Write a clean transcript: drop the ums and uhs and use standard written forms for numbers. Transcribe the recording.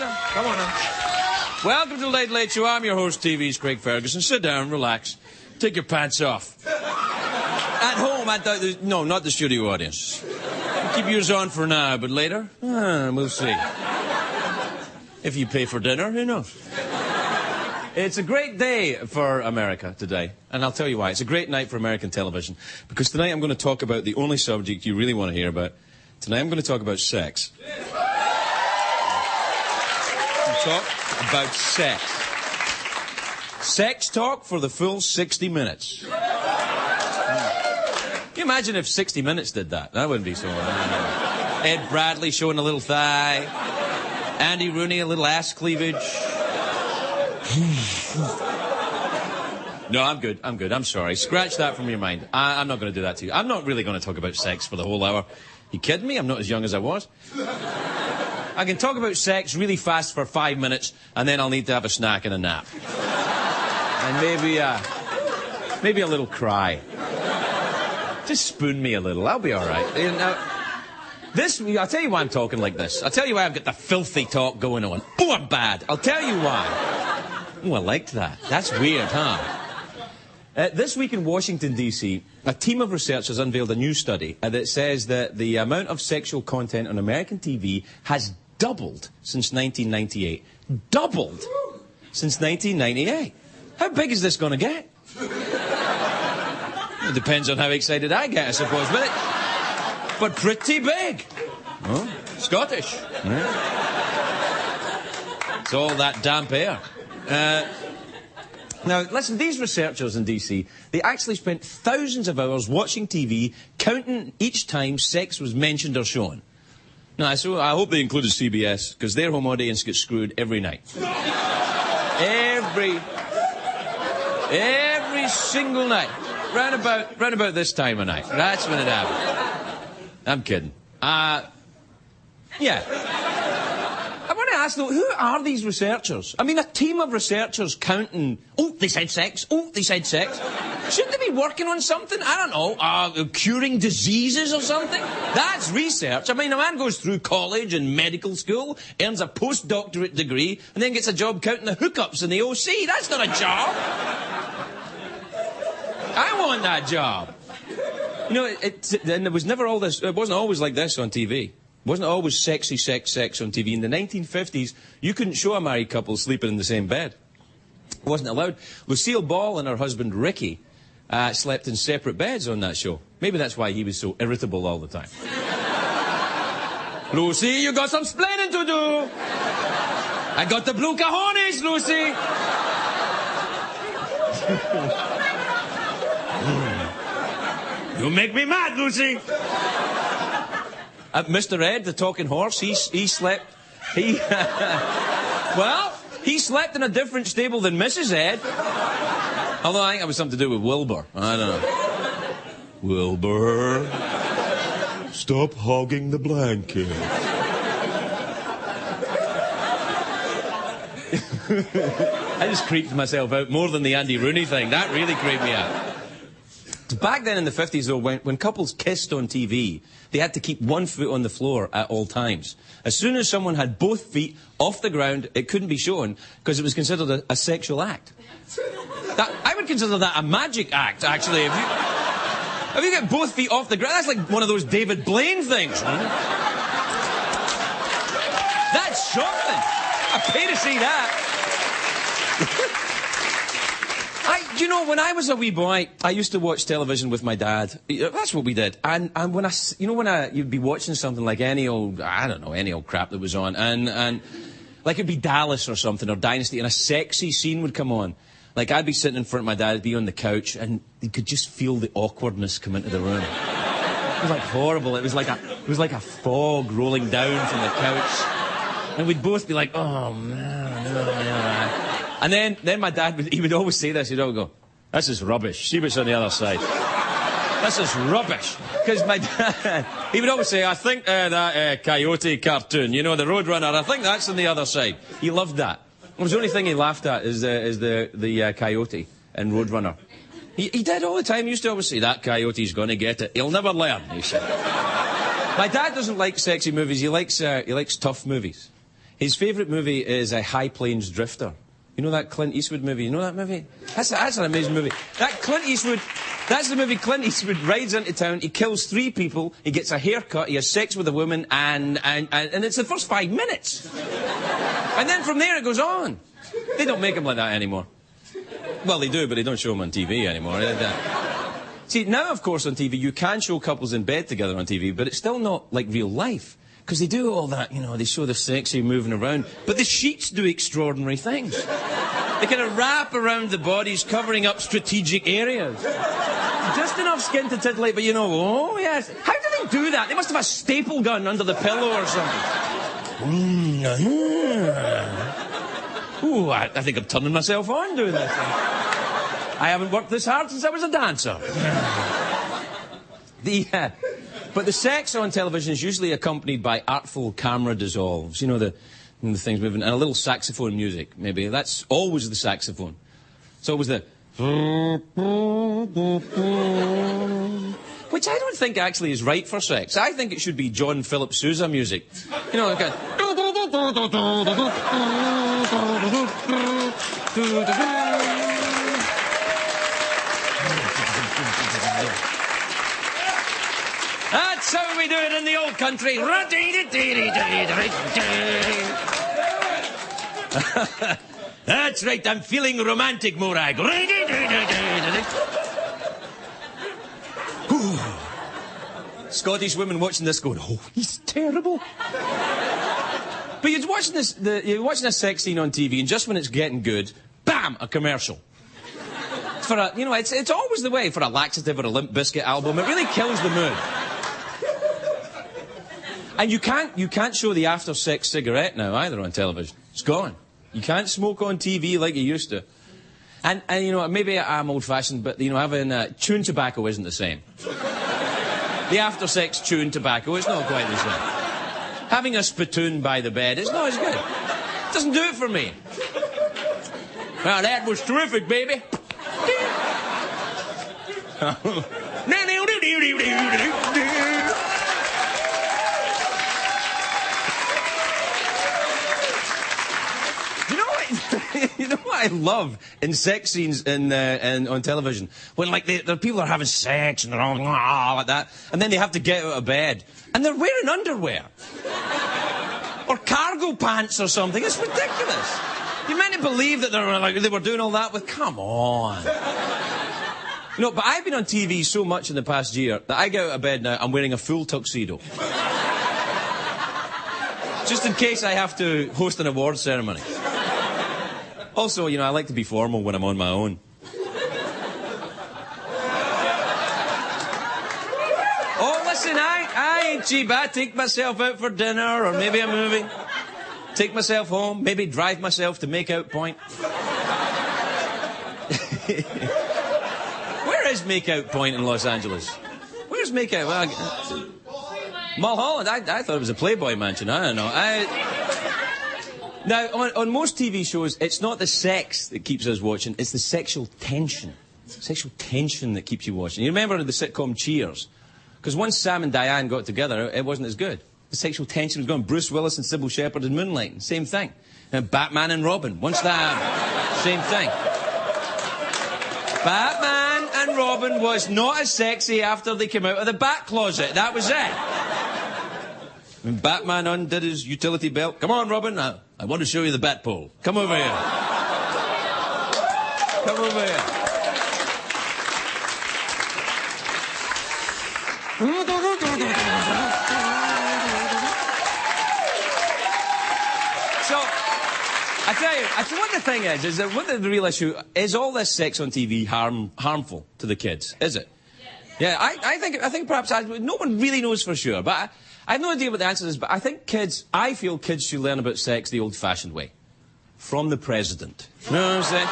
now. Come on now. Welcome to the Late Late Show. I'm your host, TV's Craig Ferguson. Sit down, relax. Take your pants off. At home, no, not the studio audience. Keep yours on for now, but later, we'll see. If you pay for dinner, who knows? It's a great day for America today, and I'll tell you why. It's a great night for American television, because tonight I'm going to talk about the only subject you really want to hear about. Tonight I'm going to talk about sex. Talk about sex. Sex talk for the full 60 minutes. Can you imagine if 60 Minutes did that? That wouldn't be so... Ed Bradley showing a little thigh. Andy Rooney, a little ass cleavage. No, I'm good. I'm sorry. Scratch that from your mind. I'm not going to do that to you. I'm not really going to talk about sex for the whole hour. You kidding me? I'm not as young as I was. I can talk about sex really fast for 5 minutes, and then I'll need to have a snack and a nap. And maybe a little cry. Just spoon me a little. I'll be all right. Now, I'll tell you why I'm talking like this. I'll tell you why I've got the filthy talk going on. Oh, I'm bad. I'll tell you why. Oh, I liked that. That's weird, huh? This week in Washington, D.C., a team of researchers unveiled a new study that says that the amount of sexual content on American TV has doubled since 1998. Doubled since 1998. How big is this going to get? It depends on how excited I get, I suppose. But pretty big. Oh, Scottish. Yeah. It's all that damp air. Now, listen, these researchers in D.C., they actually spent thousands of hours watching TV, counting each time sex was mentioned or shown. Now, so I hope they included CBS, because their home audience gets screwed every night. Every single night. Round about this time of night. That's when it happens. I'm kidding. Yeah. I want to ask, though, who are these researchers? I mean, a team of researchers counting... Oh, they said sex. Oh, they said sex. Shouldn't they be working on something? I don't know, curing diseases or something? That's research. I mean, a man goes through college and medical school, earns a postdoctorate degree, and then gets a job counting the hookups in the OC. That's not a job. I want that job. You know, and there was never all this... It wasn't always like this on TV. It wasn't always sexy sex on TV. In the 1950s, you couldn't show a married couple sleeping in the same bed. It wasn't allowed. Lucille Ball and her husband Ricky slept in separate beds on that show. Maybe that's why he was so irritable all the time. Lucy, you got some splaining to do. I got the blue cajones, Lucy. You make me mad, Lucy. Mr. Ed, the talking horse, he slept... Well, he slept in a different stable than Mrs. Ed. Although I think it was something to do with Wilbur. I don't know. Wilbur, stop hogging the blanket. I just creeped myself out more than the Andy Rooney thing. That really creeped me out. Back then in the 50s, though, when couples kissed on TV, they had to keep one foot on the floor at all times. As soon as someone had both feet off the ground, it couldn't be shown, because it was considered a sexual act. I would consider that a magic act, actually. If you get both feet off the ground, that's like one of those David Blaine things. That's something. I pay to see that. You know, when I was a wee boy, I used to watch television with my dad. That's what we did. And when you'd be watching something like any old crap that was on, and like it'd be Dallas or something, or Dynasty, and a sexy scene would come on. Like, I'd be sitting in front of my dad, I'd be on the couch, and you could just feel the awkwardness come into the room. It was like horrible. It was like a fog rolling down from the couch. And we'd both be like, oh, man, no. And then my dad, he would always say this, he'd always go, this is rubbish. See what's on the other side. This is rubbish. Because my dad, he would always say, I think that Coyote cartoon, you know, the Roadrunner, I think that's on the other side. He loved that. It was the only thing he laughed at is the Coyote and Roadrunner. He did all the time. He used to always say, that Coyote's going to get it. He'll never learn, he said. My dad doesn't like sexy movies. He likes tough movies. His favourite movie is a High Plains Drifter. You know that Clint Eastwood movie? You know that movie? That's an amazing movie. That's the movie Clint Eastwood rides into town, he kills 3 people, he gets a haircut, he has sex with a woman, and it's the first 5 minutes. And then from there it goes on. They don't make him like that anymore. Well, they do, but they don't show him on TV anymore. See, now, of course, on TV, you can show couples in bed together on TV, but it's still not like real life. Because they do all that, you know, they show the sexy moving around. But the sheets do extraordinary things. They kind of wrap around the bodies, covering up strategic areas. Just enough skin to titillate, but you know, oh, yes. How do they do that? They must have a staple gun under the pillow or something. Ooh, I think I'm turning myself on doing this. I haven't worked this hard since I was a dancer. But the sex on television is usually accompanied by artful camera dissolves. You know, the things moving, and a little saxophone music, maybe. That's always the saxophone. It's always the... Which I don't think actually is right for sex. I think it should be John Philip Sousa music. You know, like That's how we do it in the old country. That's right, I'm feeling romantic, Morag. Scottish women watching this going, oh, he's terrible. But you're watching a sex scene on TV, and just when it's getting good, bam, a commercial. For a, you know, it's always the way for a laxative or a Limp Bizkit album. It really kills the mood. And you can't show the after-sex cigarette now either on television. It's gone. You can't smoke on TV like you used to. And you know, maybe I'm old-fashioned, but, you know, having chewing tobacco isn't the same. The after-sex chewing tobacco is not quite the same. Having a spittoon by the bed is not as good. It doesn't do it for me. Well, that was terrific, baby. You know what I love in sex scenes on television? When, like, the people are having sex and they're all like that, and then they have to get out of bed, and they're wearing underwear. Or cargo pants or something. It's ridiculous. You meant to believe that they were doing all that with... Come on. You know, but I've been on TV so much in the past year that I get out of bed now, I'm wearing a full tuxedo. Just in case I have to host an award ceremony. Also, you know, I like to be formal when I'm on my own. Oh, listen, I ain't cheap. I take myself out for dinner or maybe a movie. Take myself home, maybe drive myself to Makeout Point. Where is Makeout Point in Los Angeles? Where's Makeout? Well, Mulholland. I thought it was a Playboy mansion. I don't know. Now, on most TV shows, it's not the sex that keeps us watching, it's the sexual tension. Sexual tension that keeps you watching. You remember the sitcom Cheers? Because once Sam and Diane got together, it wasn't as good. The sexual tension was gone. Bruce Willis and Sybil Shepherd in Moonlight, same thing. And Batman and Robin, once that, same thing. Batman and Robin was not as sexy after they came out of the bat closet. That was it. When Batman undid his utility belt, come on, Robin, I want to show you the bat pole. Come over here. Come over here. So, I tell you what the thing is that what the real issue is, all this sex on TV harmful to the kids, is it? Yeah, I think perhaps no one really knows for sure, but I have no idea what the answer is, but I feel kids should learn about sex the old-fashioned way. From the president. You know what I'm saying?